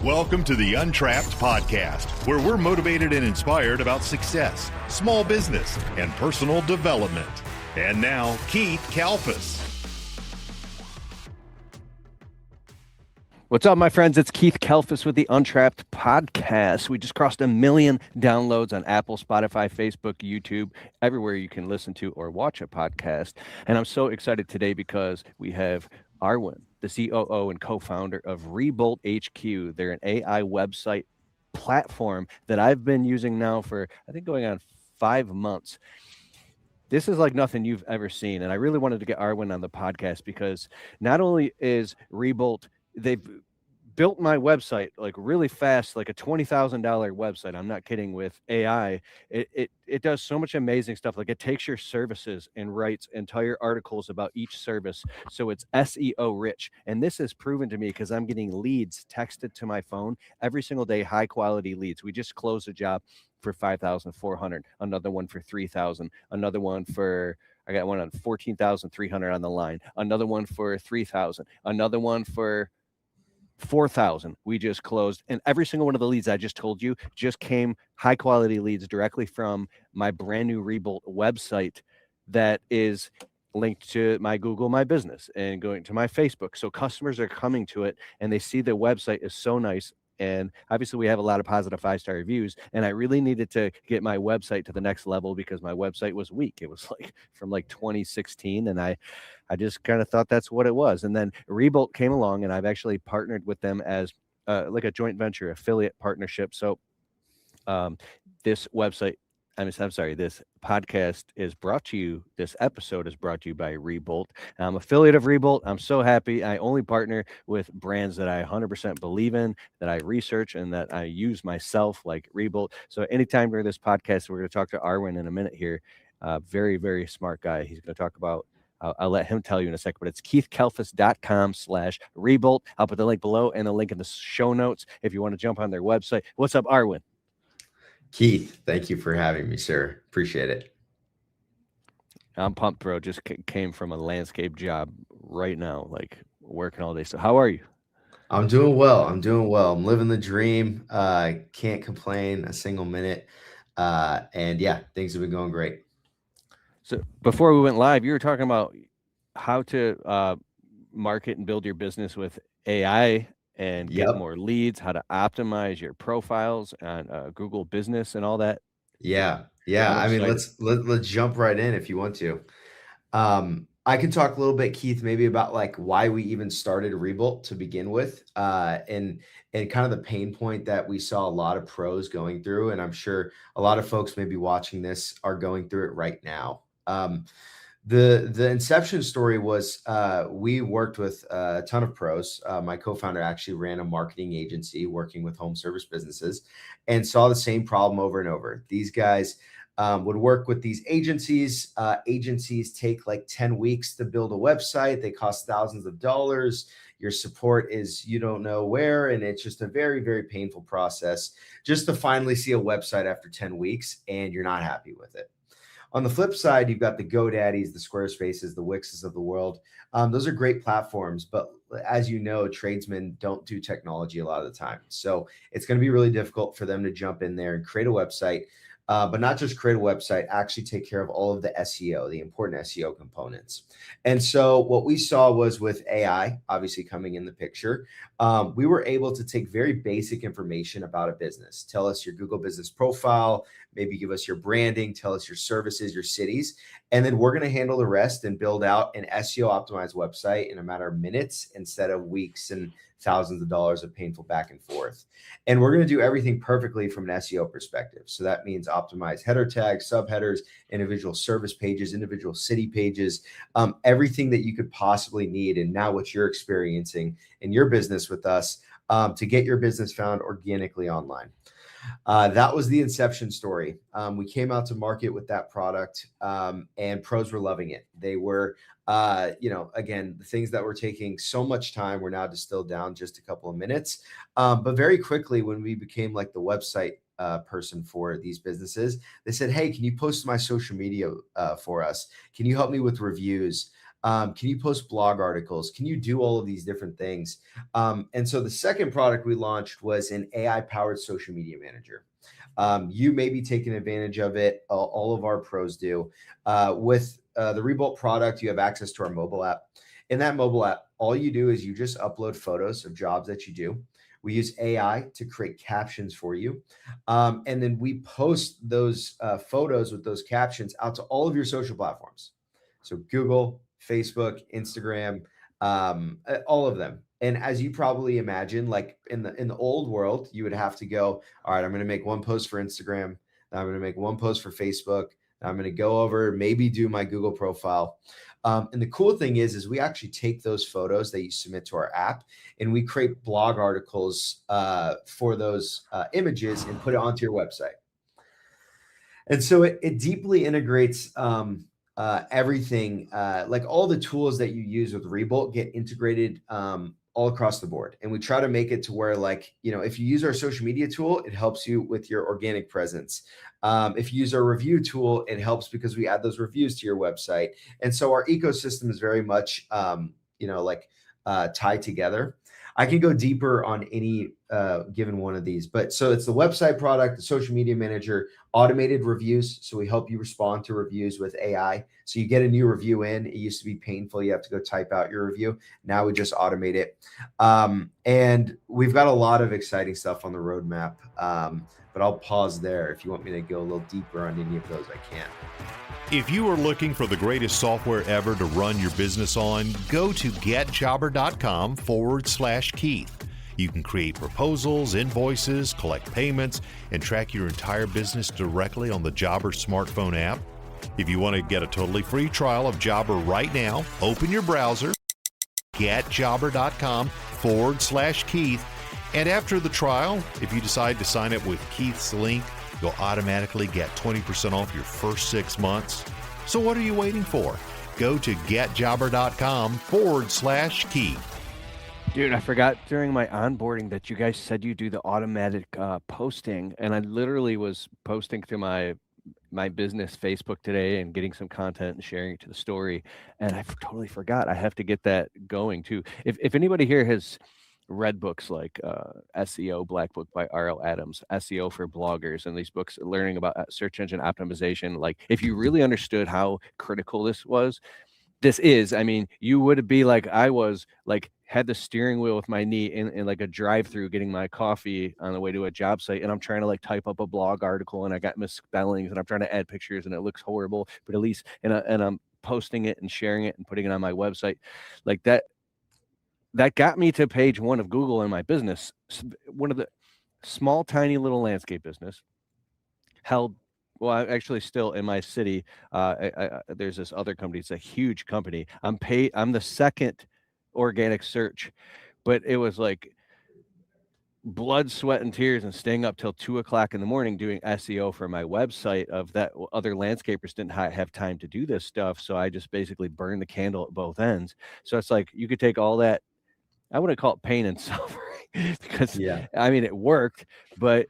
Welcome to the Untrapped podcast, where we're motivated and inspired about success, small business, and personal development. And now, Keith Kalfas. What's up, my friends? It's Keith Kalfas with the Untrapped podcast. We just crossed 1 million downloads on Apple, Spotify, Facebook, YouTube, everywhere you can listen to or watch a podcast. And I'm so excited today because we have Arwin, the COO and co-founder of Rebolt HQ. They're an AI website platform that I've been using now for, I think, going on 5 months. This is like nothing you've ever seen. And I really wanted to get Arwin on the podcast because not only is Rebolt, they've built my website like really fast, like a $20,000 website. I'm not kidding. With AI, it does so much amazing stuff. Like it takes your services and writes entire articles about each service, so it's SEO rich. And this is proven to me because I'm getting leads texted to my phone every single day, high quality leads. We just closed a job for 5,400, another one for 3,000, another one for, I got one on 14,300 on the line, another one for 3,000, another one for 4,000 we just closed. And every single one of the leads I just told you just came high quality leads directly from my brand new Rebolt website that is linked to my Google My Business and going to my Facebook. So customers are coming to it and they see the website is so nice. And obviously we have a lot of positive 5-star reviews, and I really needed to get my website to the next level because my website was weak. It was like from like 2016, and I just kind of thought that's what it was. And then Rebolt came along, and I've actually partnered with them as like a joint venture affiliate partnership. So this website, I'm sorry, this podcast is brought to you, this episode is brought to you by Rebolt. I'm affiliate of Rebolt. I'm so happy. I only partner with brands that I 100% believe in, that I research, and that I use myself, like Rebolt. So anytime during this podcast, we're going to talk to Arwin in a minute here. Very, very smart guy. He's going to talk about, I'll let him tell you in a second, but it's keithkalfas.com/Rebolt. I'll put the link below and the link in the show notes if you want to jump on their website. What's up, Arwin? Keith, thank you for having me, sir. Appreciate it. I'm pumped, bro. Just came from a landscape job right now, like working all day. So how are you? I'm doing well. I'm living the dream. Can't complain a single minute. And yeah, things have been going great. So before we went live, you were talking about how to market and build your business with AI and get more leads, how to optimize your profiles on Google Business and all that. Yeah. I mean, let's jump right in if you want to. I can talk a little bit, Keith, maybe about like why we even started Rebolt to begin with, and kind of the pain point that we saw a lot of pros going through. And I'm sure a lot of folks maybe watching this are going through it right now. The inception story was we worked with a ton of pros. My co-founder actually ran a marketing agency working with home service businesses and saw the same problem over and over. These guys would work with these agencies. Agencies take like 10 weeks to build a website. They cost thousands of dollars. Your support is you don't know where. And it's just a very, very painful process just to finally see a website after 10 weeks and you're not happy with it. On the flip side, you've got the GoDaddies, the Squarespaces, the Wixes of the world. Those are great platforms, but as you know, tradesmen don't do technology a lot of the time. So it's going to be really difficult for them to jump in there and create a website, but not just create a website, actually take care of all of the SEO, the important SEO components. And so what we saw was with AI, obviously coming in the picture, we were able to take very basic information about a business, tell us your Google business profile, maybe give us your branding, tell us your services, your cities, and then we're going to handle the rest and build out an SEO optimized website in a matter of minutes instead of weeks and thousands of dollars of painful back and forth. And we're going to do everything perfectly from an SEO perspective. So that means optimize header tags, subheaders, individual service pages, individual city pages, everything that you could possibly need. And now what you're experiencing in your business with us to get your business found organically online. That was the inception story. We came out to market with that product and pros were loving it. They were, again, the things that were taking so much time were now distilled down just a couple of minutes. But very quickly, when we became like the website person for these businesses, they said, hey, can you post my social media for us? Can you help me with reviews? Can you post blog articles? Can you do all of these different things? And so the second product we launched was an AI-powered social media manager. You may be taking advantage of it. All of our pros do. With the Rebolt product, you have access to our mobile app. In that mobile app, all you do is you just upload photos of jobs that you do. We use AI to create captions for you. And then we post those photos with those captions out to all of your social platforms. So Google, Facebook, Instagram, all of them. And as you probably imagine, like in the old world, you would have to go, all right, I'm going to make one post for Instagram. Then I'm going to make one post for Facebook. Then I'm going to go over, maybe do my Google profile. And the cool thing is we actually take those photos that you submit to our app and we create blog articles for those images and put it onto your website. And so it deeply integrates everything, like all the tools that you use with Rebolt get integrated all across the board. And we try to make it to where, like, you know, if you use our social media tool, it helps you with your organic presence. If you use our review tool, it helps because we add those reviews to your website. And so our ecosystem is very much, tied together. I can go deeper on any given one of these, but so it's the website product, the social media manager, automated reviews. So we help you respond to reviews with AI. So you get a new review in. It used to be painful. You have to go type out your review. Now we just automate it. And we've got a lot of exciting stuff on the roadmap. But I'll pause there. If you want me to go a little deeper on any of those, I can. If you are looking for the greatest software ever to run your business on, go to getjobber.com/Keith. You can create proposals, invoices, collect payments, and track your entire business directly on the Jobber smartphone app. If you want to get a totally free trial of Jobber right now, open your browser, getjobber.com/Keith. And after the trial, if you decide to sign up with Keith's link, you'll automatically get 20% off your first 6 months. So what are you waiting for? Go to getjobber.com/Keith. Dude, I forgot during my onboarding that you guys said you do the automatic posting, and I literally was posting to my business Facebook today and getting some content and sharing it to the story, and I totally forgot. I have to get that going too. If anybody here has read books like SEO, Black Book by R.L. Adams, SEO for bloggers, and these books learning about search engine optimization, like if you really understood how critical this is, I mean, you would be like I was, like had the steering wheel with my knee in like a drive-through getting my coffee on the way to a job site, and I'm trying to like type up a blog article and I got misspellings and I'm trying to add pictures and it looks horrible, but at least and I'm posting it and sharing it and putting it on my website like that. That got me to page 1 of Google in my business. One of the small, tiny little landscape business held, well, actually still in my city. There's this other company. It's a huge company. I'm the second organic search, but it was like blood, sweat, and tears and staying up till 2:00 in the morning doing SEO for my website of that. Other landscapers didn't have time to do this stuff. So I just basically burned the candle at both ends. So it's like, you could take all that, I wouldn't call it pain and suffering because I mean, it worked, but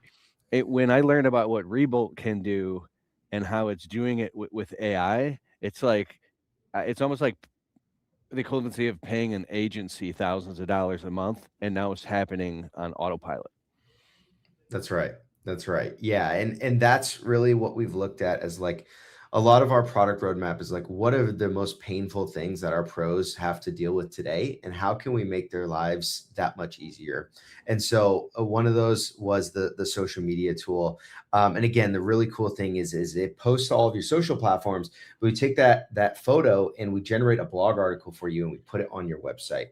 when I learned about what Rebolt can do and how it's doing it with AI, it's like, it's almost like the equivalency of paying an agency thousands of dollars a month, and now it's happening on autopilot. That's right. That's right. Yeah. And that's really what we've looked at as like a lot of our product roadmap is like, what are the most painful things that our pros have to deal with today? And how can we make their lives that much easier? And so one of those was the social media tool. And again, the really cool thing is it posts to all of your social platforms. But we take that photo and we generate a blog article for you and we put it on your website.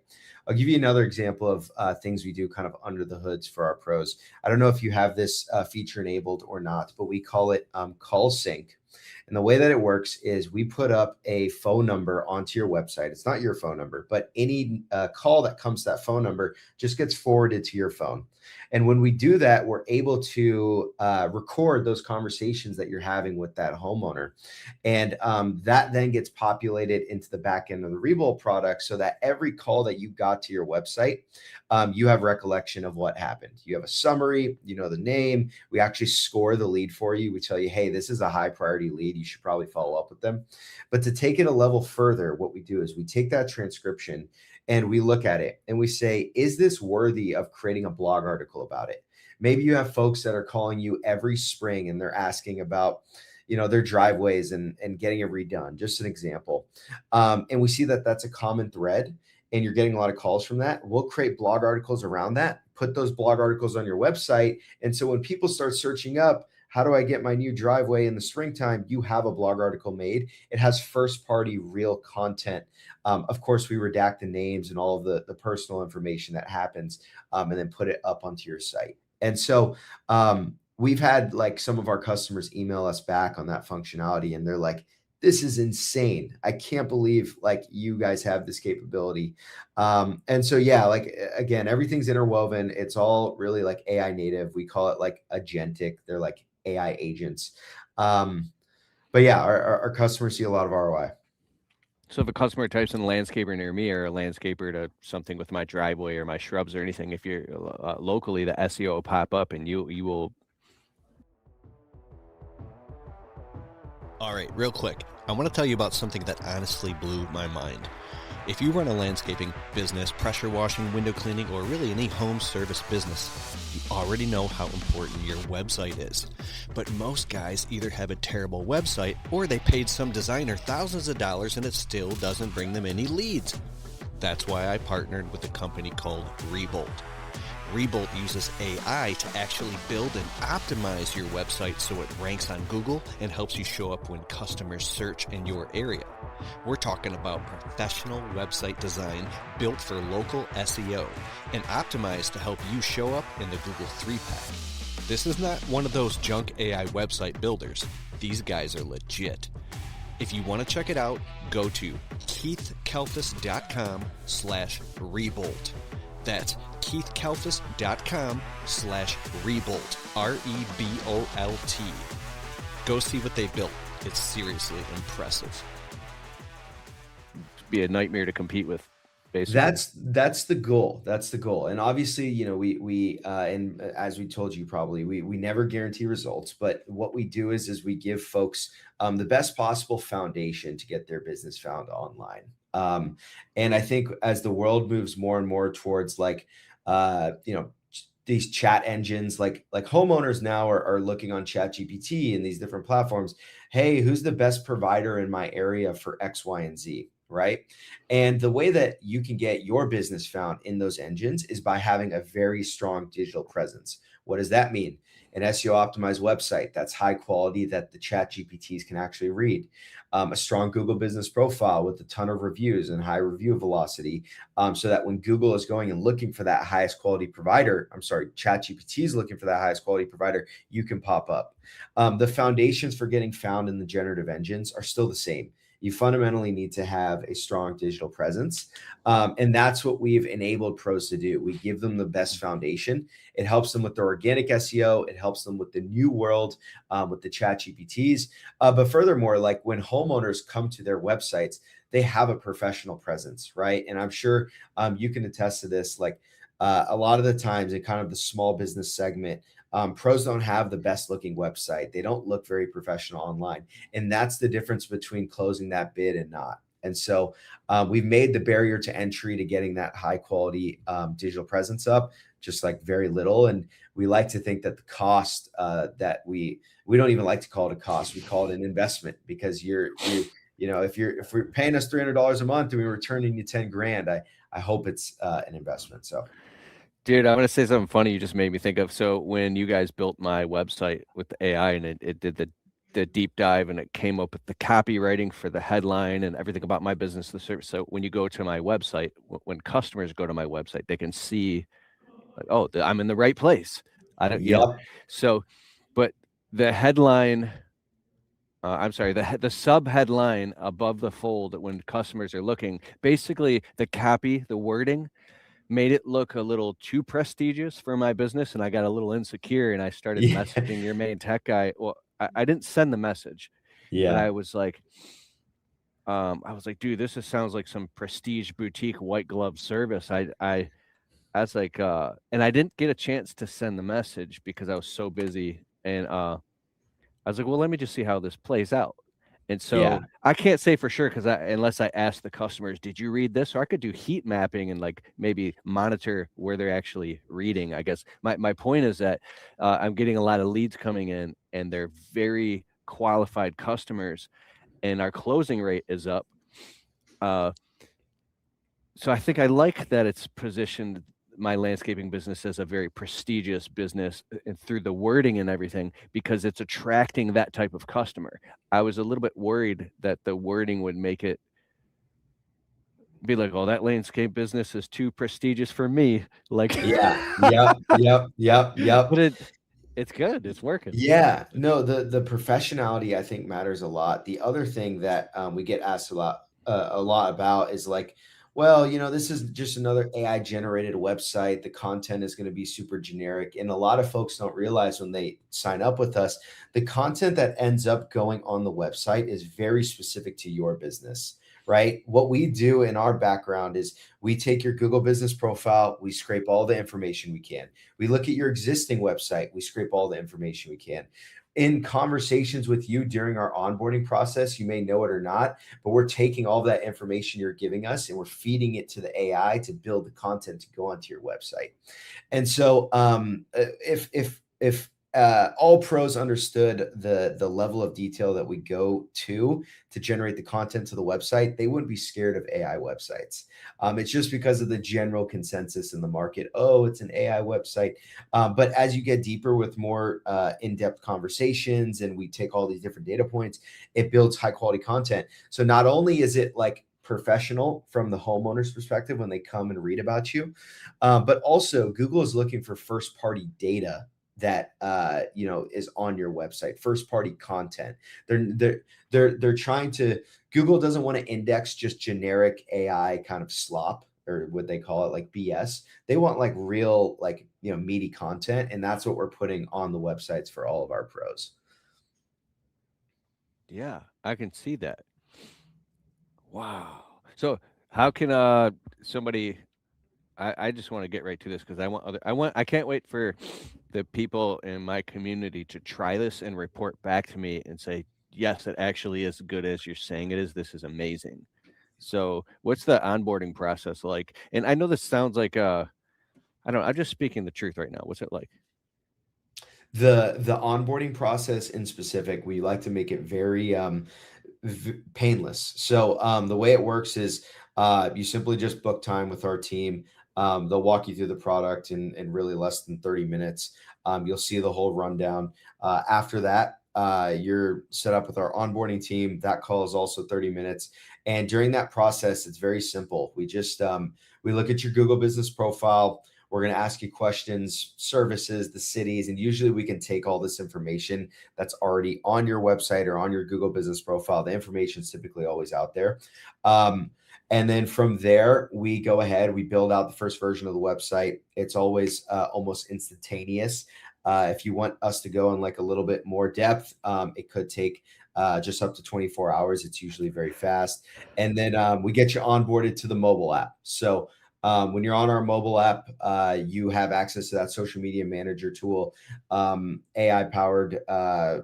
I'll give you another example of things we do kind of under the hoods for our pros. I don't know if you have this feature enabled or not, but we call it call sync. And the way that it works is we put up a phone number onto your website. It's not your phone number, but any call that comes to that phone number just gets forwarded to your phone. And when we do that, we're able to record those conversations that you're having with that homeowner. And that then gets populated into the back end of the Rebolt product so that every call that you got to your website, you have recollection of what happened. You have a summary, you know the name. We actually score the lead for you. We tell you, hey, this is a high priority lead. you should probably follow up with them. But to take it a level further, what we do is we take that transcription and we look at it and we say, is this worthy of creating a blog article about it? Maybe you have folks that are calling you every spring and they're asking about, their driveways and getting it redone, just an example. And we see that that's a common thread and you're getting a lot of calls from that. We'll create blog articles around that, put those blog articles on your website. And so when people start searching up, how do I get my new driveway in the springtime? You have a blog article made. It has first party real content. Of course, we redact the names and all of the personal information that happens and then put it up onto your site. And so we've had like some of our customers email us back on that functionality and they're like, this is insane. I can't believe like you guys have this capability. And so, yeah, like, again, everything's interwoven. It's all really like AI native. We call it like agentic. They're like AI agents. But yeah, our customers see a lot of ROI. So if a customer types in landscaper near me or a landscaper to something with my driveway or my shrubs or anything, if you're locally, the SEO will pop up and you will. All right, real quick, I want to tell you about something that honestly blew my mind. If you run a landscaping business, pressure washing, window cleaning, or really any home service business, you already know how important your website is. But most guys either have a terrible website or they paid some designer thousands of dollars and it still doesn't bring them any leads. That's why I partnered with a company called Rebolt. Rebolt uses AI to actually build and optimize your website so it ranks on Google and helps you show up when customers search in your area. We're talking about professional website design built for local SEO and optimized to help you show up in the Google 3-pack. This is not one of those junk AI website builders. These guys are legit. If you want to check it out, go to keithkalfas.com/Rebolt. That's keithkalfas.com/Rebolt, REBOLT. Go see what they built. It's seriously impressive. Be a nightmare to compete with, basically. That's the goal. That's the goal. And obviously, we and as we told you probably, we never guarantee results, but what we do is we give folks the best possible foundation to get their business found online. And I think as the world moves more and more towards like these chat engines, like homeowners now are looking on ChatGPT and these different platforms. Hey, who's the best provider in my area for X, Y, and Z? Right. And the way that you can get your business found in those engines is by having a very strong digital presence. What does that mean? An SEO optimized website that's high quality that the chat GPTs can actually read. A strong Google business profile with a ton of reviews and high review velocity, so that when Google is going and looking for that highest quality provider, chat GPT is looking for that highest quality provider, you can pop up. The foundations for getting found in the generative engines are still the same. You fundamentally need to have a strong digital presence. And that's what we've enabled pros to do. We give them the best foundation. It helps them with their organic SEO. It helps them with the new world, with the chat GPTs. But furthermore, like when homeowners come to their websites, they have a professional presence, right? And I'm sure you can attest to this. Like a lot of the times in kind of the small business segment, pros don't have the best looking website. They don't look very professional online. And that's the difference between closing that bid and not. And so we've made the barrier to entry to getting that high quality digital presence up just like very little. And we like to think that the cost that we don't even like to call it a cost. We call it an investment, because if we're paying us $300 a month and we're returning you 10 grand, I hope it's an investment. So. Dude, I'm going to say something funny you just made me think of. So when you guys built my website with the AI and it did the deep dive and it came up with the copywriting for the headline and everything about my business, the service. So when you go to my website, when customers go to my website, they can see, like, oh, I'm in the right place. I don't, So, but the headline, the sub headline above the fold when customers are looking, basically the copy, the wording, made it look a little too prestigious for my business, and I got a little insecure, and I started messaging your main tech guy. Well, I didn't send the message, but I was like, dude, this sounds like some prestige boutique white glove service. I was like, and I didn't get a chance to send the message because I was so busy, and I was like, well, let me just see how this plays out. And so I can't say for sure because unless I ask the customers, did you read this? Or I could do heat mapping and like maybe monitor where they're actually reading. I guess my point is that I'm getting a lot of leads coming in and they're very qualified customers and our closing rate is up. So I think I like that it's positioned my landscaping business as a very prestigious business and through the wording and everything because it's attracting that type of customer. I was a little bit worried that the wording would make it be like, oh, that landscape business is too prestigious for me. Like, yep. But it's good. It's working. Yeah, no, the professionality I think matters a lot. The other thing that we get asked a lot about is like, well, this is just another AI generated website. The content is going to be super generic, and a lot of folks don't realize when they sign up with us, the content that ends up going on the website is very specific to your business. Right? What we do in our background is we take your Google business profile, we scrape all the information we can. We look at your existing website, we scrape all the information we can. In conversations with you during our onboarding process, you may know it or not, but we're taking all that information you're giving us and we're feeding it to the AI to build the content to go onto your website. And so if all pros understood the level of detail that we go to generate the content to the website, they wouldn't be scared of AI websites. It's just because of the general consensus in the market. Oh, it's an AI website. But as you get deeper with more in-depth conversations and we take all these different data points, it builds high quality content. So not only is it like professional from the homeowner's perspective when they come and read about you, but also Google is looking for first party data that is on your website, first party content. They're trying to, Google doesn't want to index just generic AI kind of slop, or what they call it, like BS. They want like real, like, meaty content, and that's what we're putting on the websites for all of our pros. Yeah, I can see that. Wow. So how can somebody, I just want to get right to this because I can't wait for the people in my community to try this and report back to me and say, yes, it actually is good as you're saying it is. This is amazing. So what's the onboarding process like? And I know this sounds like, I don't know, I'm just speaking the truth right now. What's it like? The onboarding process in specific, we like to make it very painless. So the way it works is you simply just book time with our team. They'll walk you through the product in really less than 30 minutes. You'll see the whole rundown. After that, you're set up with our onboarding team. That call is also 30 minutes. And during that process, it's very simple. We just, we look at your Google business profile. We're going to ask you questions, services, the cities, and usually we can take all this information that's already on your website or on your Google business profile. The information is typically always out there. And then from there, we go ahead, we build out the first version of the website. It's always almost instantaneous. If you want us to go in like a little bit more depth, it could take just up to 24 hours. It's usually very fast. And then we get you onboarded to the mobile app. So when you're on our mobile app, you have access to that social media manager tool, AI powered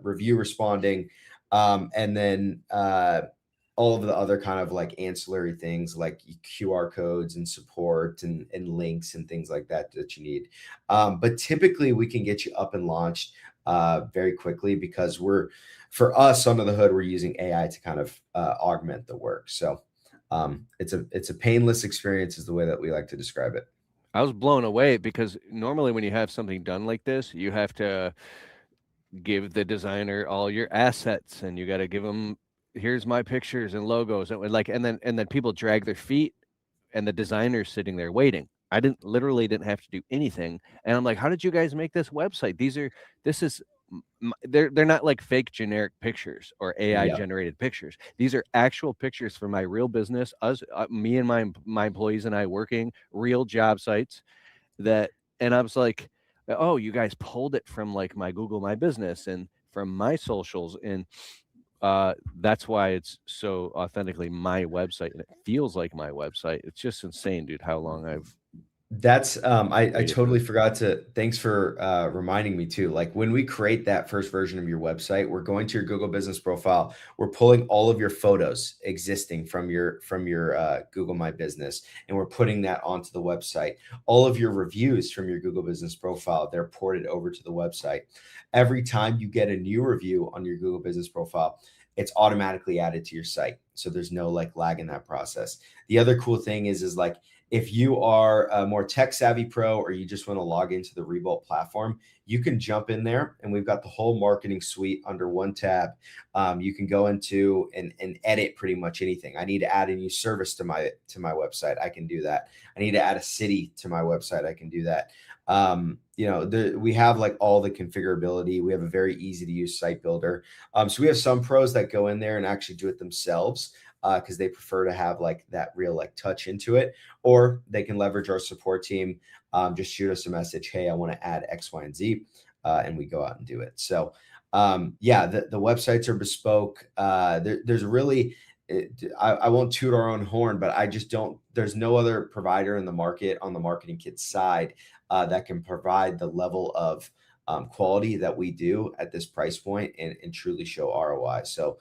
review responding, and then all of the other kind of like ancillary things like QR codes and support and links and things like that that you need. But typically we can get you up and launched very quickly because for us under the hood, we're using AI to kind of augment the work. So it's a painless experience is the way that we like to describe it. I was blown away because normally when you have something done like this, you have to give the designer all your assets and you got to give them, here's my pictures and logos and then people drag their feet and the designer's sitting there waiting. I literally didn't have to do anything. And I'm like, how did you guys make this website? They're not like fake generic pictures or AI generated pictures. These are actual pictures from my real business, me and my employees and I working real job sites and I was like, oh, you guys pulled it from like my Google My Business and from my socials. And that's why it's so authentically my website and it feels like my website. It's just insane, dude, how long I've That's I totally forgot to, thanks for reminding me too. Like when we create that first version of your website, we're going to your Google business profile, we're pulling all of your photos existing from your Google My Business, and we're putting that onto the website. All of your reviews from your Google business profile, they're ported over to the website. Every time you get a new review on your Google business profile, it's automatically added to your site. So there's no like lag in that process. The other cool thing is like, if you are a more tech savvy pro, or you just want to log into the Rebolt platform, you can jump in there, and we've got the whole marketing suite under one tab. You can go into and edit pretty much anything. I need to add a new service to my website, I can do that. I need to add a city to my website, I can do that. We have like all the configurability. We have a very easy to use site builder. So we have some pros that go in there and actually do it themselves, because they prefer to have like that real like touch into it, or they can leverage our support team. Just shoot us a message, hey, I want to add X, Y, and Z, and we go out and do it. So the websites are bespoke. There's really, I won't toot our own horn, but I just don't, there's no other provider in the market on the marketing kit side that can provide the level of quality that we do at this price point, and truly show ROI. So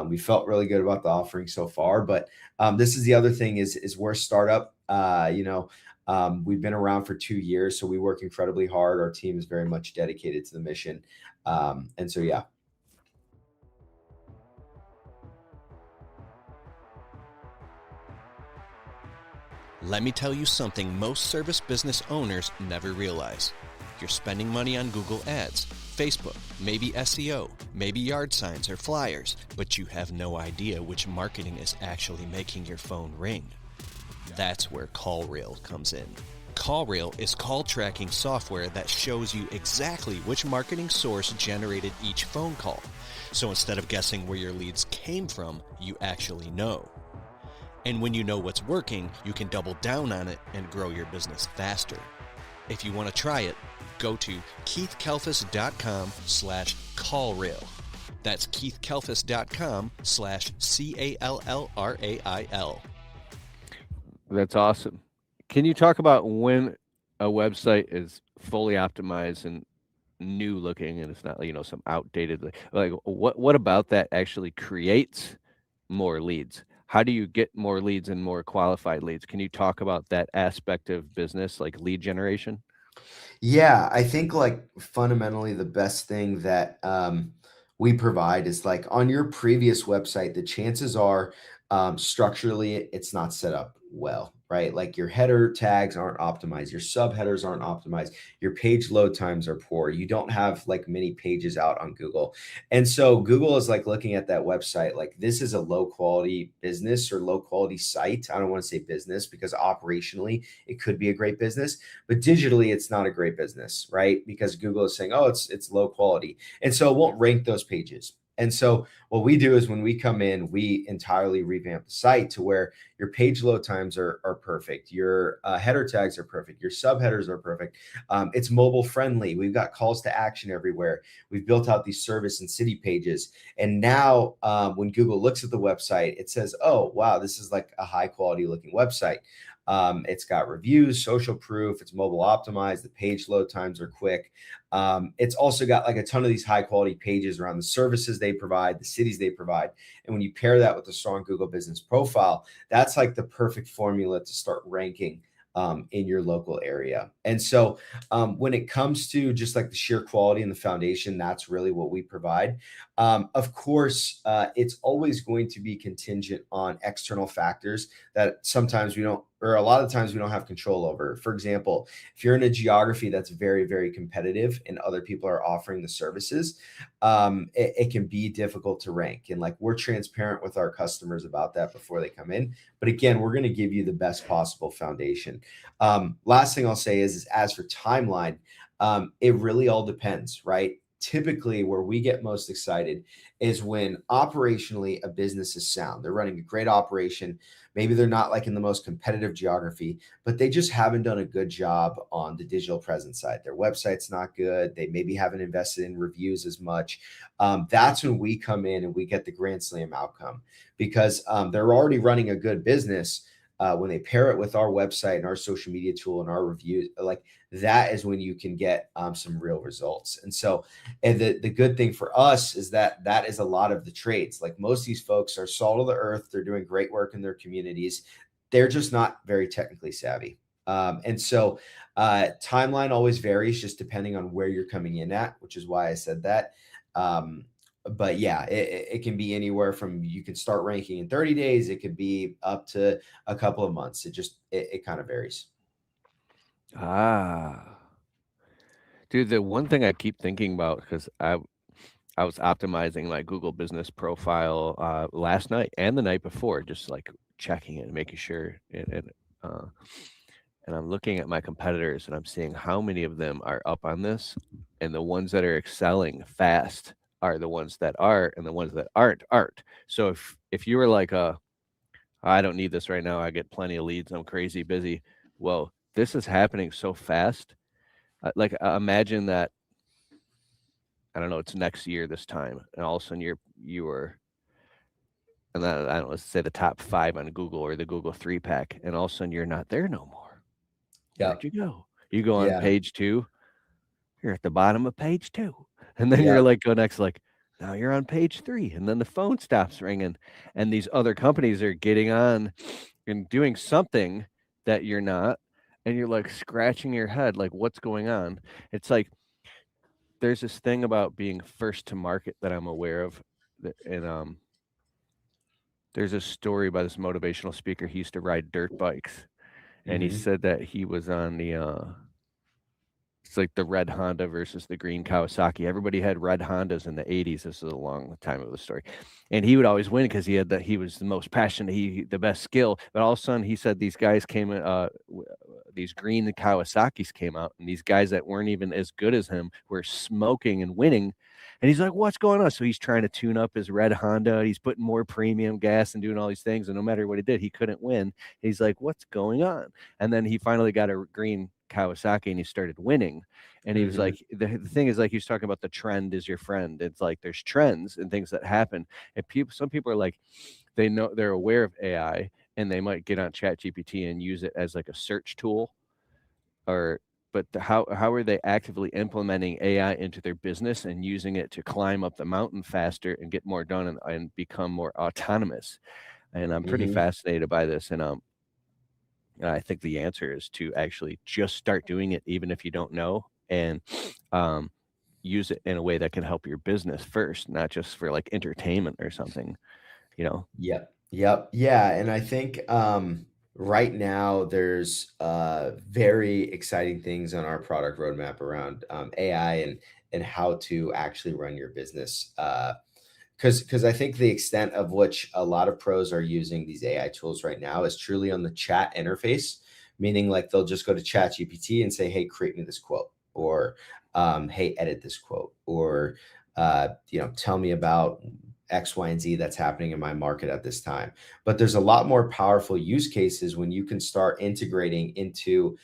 we felt really good about the offering so far, but this is the other thing is we're a startup. We've been around for 2 years, so we work incredibly hard. Our team is very much dedicated to the mission. And so, yeah. Let me tell you something most service business owners never realize. You're spending money on Google Ads, Facebook, maybe SEO, maybe yard signs or flyers, but you have no idea which marketing is actually making your phone ring. That's where CallRail comes in. CallRail is call tracking software that shows you exactly which marketing source generated each phone call. So instead of guessing where your leads came from, you actually know. And when you know what's working, you can double down on it and grow your business faster. If you want to try it, go to keithkalfas.com/callrail. That's keithkalfas.com/CALLRAIL. That's awesome. Can you talk about when a website is fully optimized and new looking, and it's not, some outdated, like what about that actually creates more leads? How do you get more leads and more qualified leads? Can you talk about that aspect of business, like lead generation? Yeah, I think like fundamentally the best thing that we provide is like on your previous website, the chances are structurally it's not set up well, right? Like your header tags aren't optimized, your subheaders aren't optimized, your page load times are poor. You don't have like many pages out on Google. And so Google is like looking at that website like this is a low quality business or low quality site. I don't want to say business because operationally it could be a great business, but digitally it's not a great business, right? Because Google is saying, oh, it's low quality. And so it won't rank those pages. And so what we do is when we come in, we entirely revamp the site to where your page load times are perfect. Your header tags are perfect. Your subheaders are perfect. It's mobile friendly. We've got calls to action everywhere. We've built out these service and city pages. And now when Google looks at the website, it says, oh, wow, this is like a high quality looking website. It's got reviews, social proof, it's mobile optimized, the page load times are quick. It's also got like a ton of these high quality pages around the services they provide, the cities they provide. And when you pair that with a strong Google business profile, that's like the perfect formula to start ranking in your local area. And so when it comes to just like the sheer quality and the foundation, that's really what we provide. Of course, it's always going to be contingent on external factors that sometimes we don't, or a lot of times we don't have control over. For example, if you're in a geography that's very, very competitive and other people are offering the services, it can be difficult to rank. And like we're transparent with our customers about that before they come in. But again, we're going to give you the best possible foundation. Last thing I'll say is as for timeline, it really all depends, right? Typically where we get most excited is when operationally a business is sound. They're running a great operation. Maybe they're not like in the most competitive geography, but they just haven't done a good job on the digital presence side. Their website's not good. They maybe haven't invested in reviews as much. That's when we come in and we get the grand slam outcome because they're already running a good business. when they pair it with our website and our social media tool and our reviews, like that is when you can get some real results. And so, and the good thing for us is that that is a lot of the trades. Like most of these folks are salt of the earth. They're doing great work in their communities. They're just not very technically savvy. And so timeline always varies just depending on where you're coming in at, which is why I said that. But yeah, it can be anywhere from, you can start ranking in 30 days. It could be up to a couple of months. It kind of varies. Dude, the one thing I keep thinking about, because I was optimizing my Google business profile last night and the night before, just like checking it and making sure and I'm looking at my competitors and I'm seeing how many of them are up on this, and the ones that are excelling fast are the ones that are, and the ones that aren't. So if you were like, I don't need this right now, I get plenty of leads, I'm crazy busy. Well, this is happening so fast. Imagine that, I don't know, it's next year this time, and all of a sudden you were, and I don't know, let's say the top 5 on Google or the Google 3-pack, and all of a sudden you're not there no more. Where'd you go? You go on page 2, you're at the bottom of page 2. And then you're like, go next, like, now you're on page 3. And then the phone stops ringing. And these other companies are getting on and doing something that you're not. And you're like scratching your head, like, what's going on? It's like, there's this thing about being first to market that I'm aware of. And there's a story by this motivational speaker. He used to ride dirt bikes. And he said that he was on it's like the red Honda versus the green Kawasaki. Everybody had red Hondas in the 80s. This is a long time of the story. And he would always win because he was the most passionate, the best skill. But all of a sudden, he said these guys came, these green Kawasaki's came out, and these guys that weren't even as good as him were smoking and winning. And he's like, what's going on? So he's trying to tune up his red Honda. He's putting more premium gas and doing all these things. And no matter what he did, he couldn't win. He's like, what's going on? And then he finally got a green Kawasaki and he started winning. And he was like, the thing is, like, he was talking about the trend is your friend. It's like there's trends and things that happen. And some people are like, they know, they're aware of AI, and they might get on ChatGPT and use it as like a search tool, but how are they actively implementing AI into their business and using it to climb up the mountain faster and get more done and become more autonomous? And I'm pretty fascinated by this. And I think the answer is to actually just start doing it, even if you don't know, and use it in a way that can help your business first, not just for like entertainment or something, Yep. Yeah. And I think right now there's very exciting things on our product roadmap around AI and how to actually run your business. Because I think the extent of which a lot of pros are using these AI tools right now is truly on the chat interface, meaning like they'll just go to ChatGPT and say, hey, create me this quote, or hey, edit this quote, or tell me about X, Y, and Z that's happening in my market at this time. But there's a lot more powerful use cases when you can start integrating into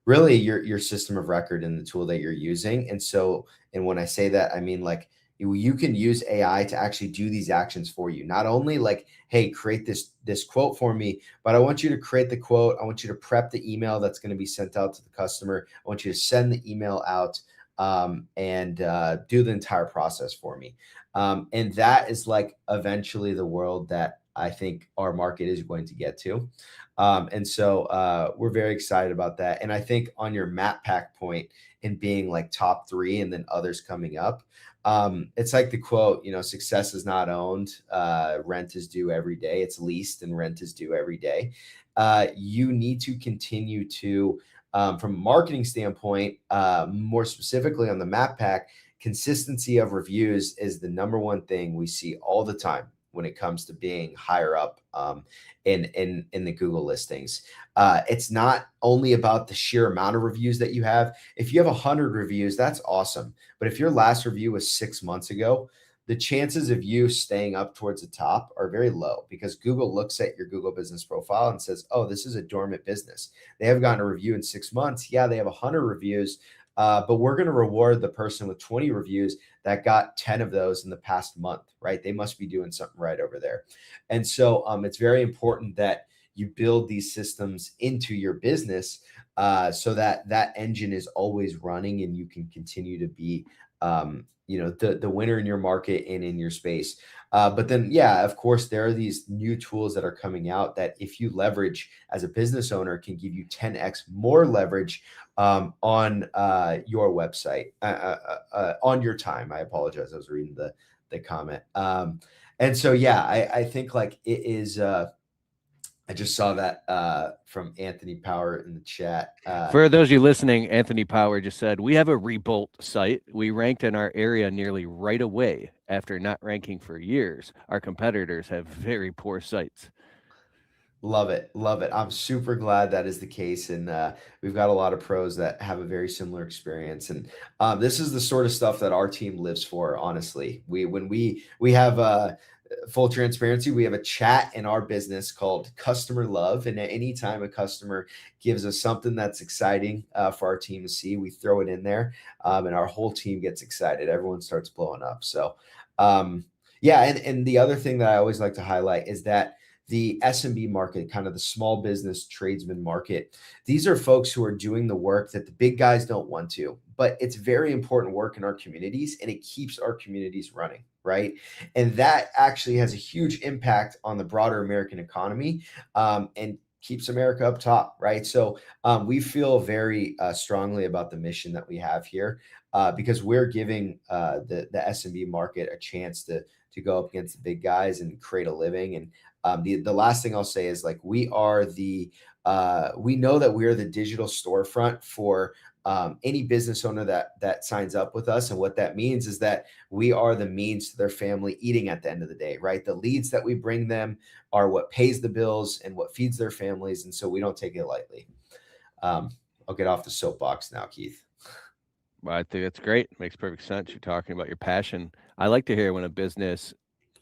really your system of record and the tool that you're using. And when I say that, I mean, like, you can use AI to actually do these actions for you. Not only like, hey, create this quote for me, but I want you to create the quote. I want you to prep the email that's going to be sent out to the customer. I want you to send the email out and do the entire process for me. And that is like eventually the world that I think our market is going to get to. And so we're very excited about that. And I think on your map pack point and being like top 3 and then others coming up, it's like the quote, success is not owned, rent is due every day. It's leased and rent is due every day. You need to continue to, from a marketing standpoint, more specifically on the map pack, consistency of reviews is the number one thing we see all the time when it comes to being higher up in the Google listings. It's not only about the sheer amount of reviews that you have. If you have 100 reviews, that's awesome. But if your last review was 6 months ago, the chances of you staying up towards the top are very low, because Google looks at your Google business profile and says, oh, this is a dormant business. They haven't gotten a review in 6 months. Yeah, they have 100 reviews, but we're going to reward the person with 20 reviews that got 10 of those in the past month, right? They must be doing something right over there. And so it's very important that you build these systems into your business so that that engine is always running and you can continue to be the winner in your market and in your space. But then, yeah, of course, there are these new tools that are coming out that if you leverage as a business owner can give you 10x more leverage on your website, on your time. I apologize. I was reading the comment. And so, yeah, I think like it is, I just saw that from Anthony Power in the chat. For those of you listening, Anthony Power just said, we have a Rebolt site. We ranked in our area nearly right away after not ranking for years. Our competitors have very poor sites. Love it. Love it. I'm super glad that is the case. And we've got a lot of pros that have a very similar experience. And this is the sort of stuff that our team lives for, honestly. When we have full transparency, we have a chat in our business called Customer Love. And at any time a customer gives us something that's exciting for our team to see, we throw it in there and our whole team gets excited. Everyone starts blowing up. So yeah. And the other thing that I always like to highlight is that the SMB market, kind of the small business tradesman market, these are folks who are doing the work that the big guys don't want to, but it's very important work in our communities and it keeps our communities running, right? And that actually has a huge impact on the broader American economy and keeps America up top, right? So we feel very strongly about the mission that we have here because we're giving the SMB market a chance to go up against the big guys and create a living. And the last thing I'll say is like we know that we are the digital storefront for any business owner that signs up with us. And what that means is that we are the means to their family eating at the end of the day, right? The leads that we bring them are what pays the bills and what feeds their families. And so we don't take it lightly. I'll get off the soapbox now, Keith. Well, I think that's great. Makes perfect sense. You're talking about your passion. I like to hear when a business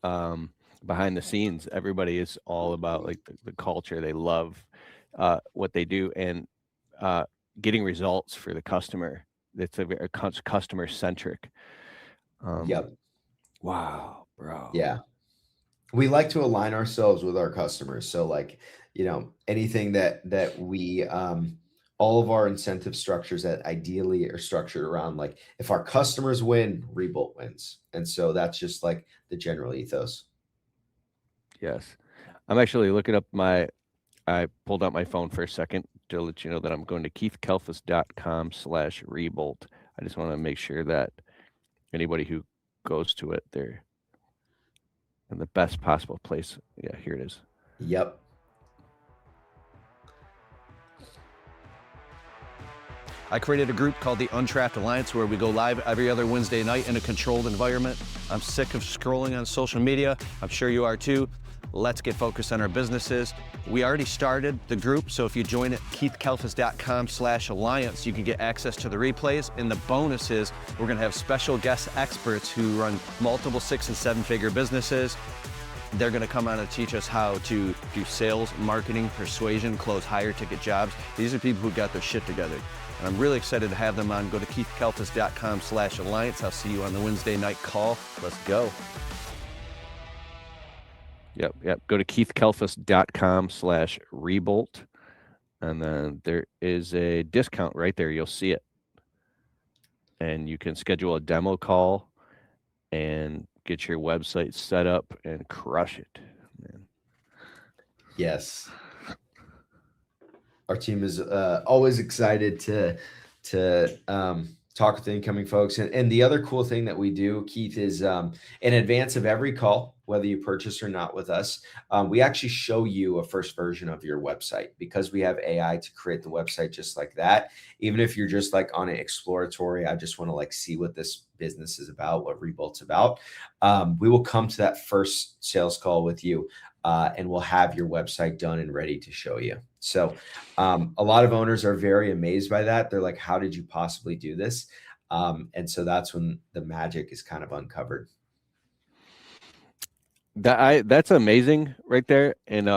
behind the scenes, everybody is all about like the culture. They love what they do and getting results for the customer. It's a very customer centric. Yep. Wow, bro. Yeah. We like to align ourselves with our customers. So like, anything that we, all of our incentive structures that ideally are structured around like, if our customers win, Rebolt wins. And so that's just like the general ethos. Yes. I'm actually looking up I pulled out my phone for a second to let you know that I'm going to keithkelfus.com/Rebolt. I just want to make sure that anybody who goes to it, they're in the best possible place. Yeah, here it is. Yep. I created a group called the Untrapped Alliance where we go live every other Wednesday night in a controlled environment. I'm sick of scrolling on social media. I'm sure you are too. Let's get focused on our businesses. We already started the group, so if you join at keithkelfus.com/alliance, you can get access to the replays. And the bonus is we're gonna have special guest experts who run multiple 6- and 7-figure businesses. They're gonna come on and teach us how to do sales, marketing, persuasion, close higher ticket jobs. These are people who got their shit together. And I'm really excited to have them on. Go to keithkelfus.com/alliance. I'll see you on the Wednesday night call. Let's go. Yep. Go to keithkelfus.com/Rebolt. And then there is a discount right there. You'll see it. And you can schedule a demo call and get your website set up and crush it, man. Yes. Our team is always excited to talk with incoming folks. And the other cool thing that we do, Keith, is in advance of every call, whether you purchase or not with us, we actually show you a first version of your website because we have AI to create the website just like that. Even if you're just like on an exploratory, I just want to like see what this business is about, what Rebolt's about. We will come to that first sales call with you and we'll have your website done and ready to show you. So a lot of owners are very amazed by that. They're like, how did you possibly do this? And so that's when the magic is kind of uncovered. That's amazing right there. And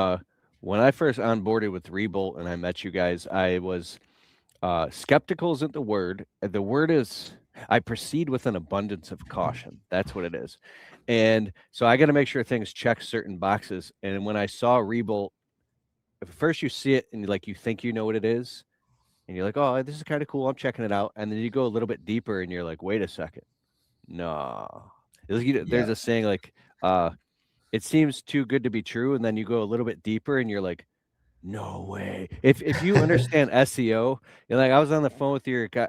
when I first onboarded with Rebolt and I met you guys, I was skeptical isn't the word. The word is I proceed with an abundance of caution. That's what it is. And so I got to make sure things check certain boxes. And when I saw Rebolt at first you see it and like you think you know what it is, and you're like, oh, this is kind of cool. I'm checking it out. And then you go a little bit deeper and you're like, wait a second. No. There's Yeah. a saying like, it seems too good to be true. And then you go a little bit deeper and you're like, no way. If you understand SEO, you're like, I was on the phone with your guy,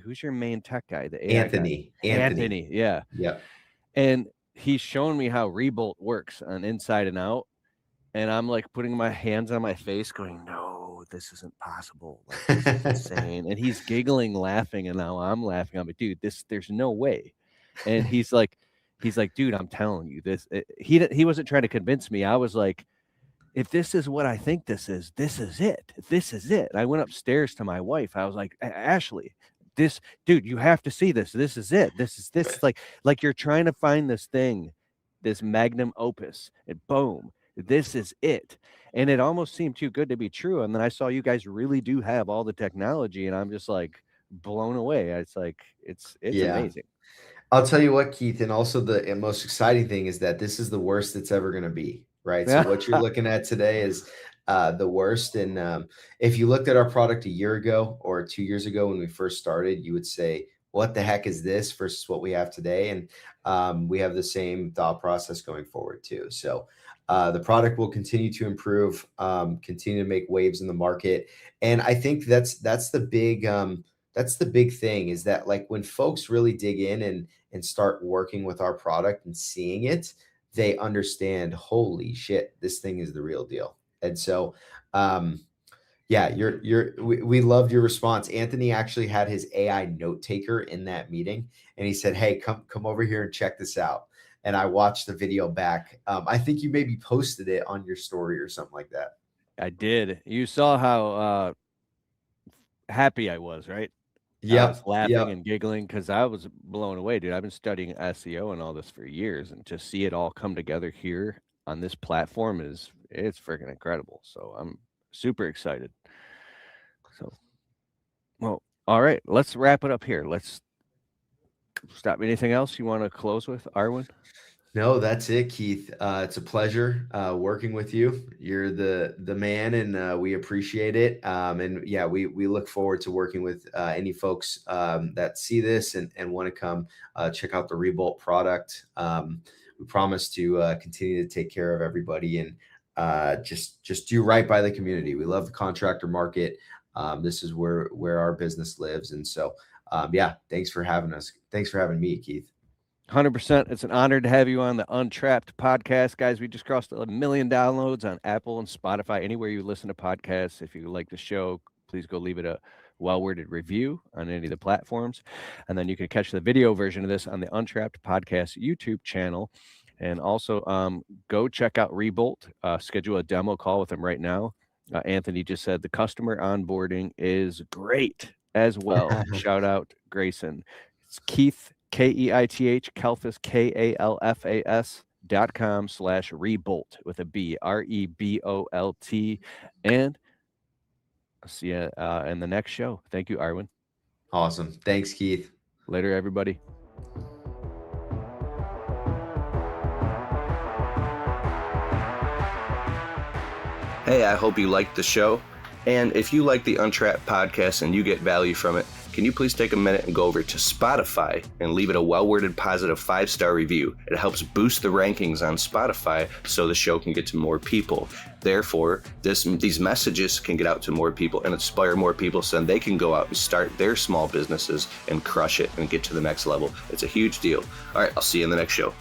who's your main tech guy, the AI guy? Anthony. Yeah. Yeah. And he's showing me how Rebolt works on inside and out. And I'm like putting my hands on my face going, no, this isn't possible. Like, this is insane. And he's giggling, laughing. And now I'm laughing. I'm like, dude, there's no way. And he's like, dude, I'm telling you this. He wasn't trying to convince me. I was like, if this is what I think this is it. This is it. I went upstairs to my wife. I was like, Ashley, this, dude, you have to see this. This is it. This is like you're trying to find this thing, this magnum opus, and boom, this is it. And it almost seemed too good to be true. And then I saw you guys really do have all the technology, and I'm just like blown away. It's like, it's amazing. I'll tell you what, Keith, and also the most exciting thing is that this is the worst it's ever going to be, right? So what you're looking at today is the worst. And if you looked at our product a year ago or 2 years ago when we first started, you would say, what the heck is this versus what we have today? And we have the same thought process going forward too. So the product will continue to improve, continue to make waves in the market. And I think that's the big thing, is that like when folks really dig in and start working with our product and seeing it, they understand, holy shit, this thing is the real deal. And so, yeah, we loved your response. Anthony actually had his AI note taker in that meeting, and he said, hey, come over here and check this out. And I watched the video back. I think you maybe posted it on your story or something like that. I did. You saw how happy I was, right? Yeah, I was laughing and giggling because I was blown away, dude. I've been studying SEO and all this for years, and to see it all come together here on this platform it's freaking incredible. So I'm super excited. So, well, all right, let's wrap it up here. Let's stop. Anything else you want to close with, Arwin? No, that's it, Keith. It's a pleasure working with you. You're the man, and we appreciate it. And yeah, we look forward to working with any folks that see this and want to come check out the Rebolt product. We promise to continue to take care of everybody and just do right by the community. We love the contractor market. This is where our business lives. And so, yeah, thanks for having us. Thanks for having me, Keith. 100%. It's an honor to have you on the Untrapped podcast, guys. We just crossed 1 million downloads on Apple and Spotify, anywhere you listen to podcasts. If you like the show, please go leave it a well-worded review on any of the platforms. And then you can catch the video version of this on the Untrapped podcast YouTube channel. And also go check out Rebolt, schedule a demo call with them right now. Anthony just said the customer onboarding is great as well. Shout out Grayson. It's Keith, Keith, Kalfas, KALFAS.com/Rebolt with a B, REBOLT. And I'll see you in the next show. Thank you, Arwin. Awesome. Thanks, Keith. Later, everybody. Hey, I hope you liked the show. And if you like the Untrapped podcast and you get value from it, can you please take a minute and go over to Spotify and leave it a well-worded positive 5-star review? It helps boost the rankings on Spotify so the show can get to more people. Therefore, these messages can get out to more people and inspire more people so then they can go out and start their small businesses and crush it and get to the next level. It's a huge deal. All right, I'll see you in the next show.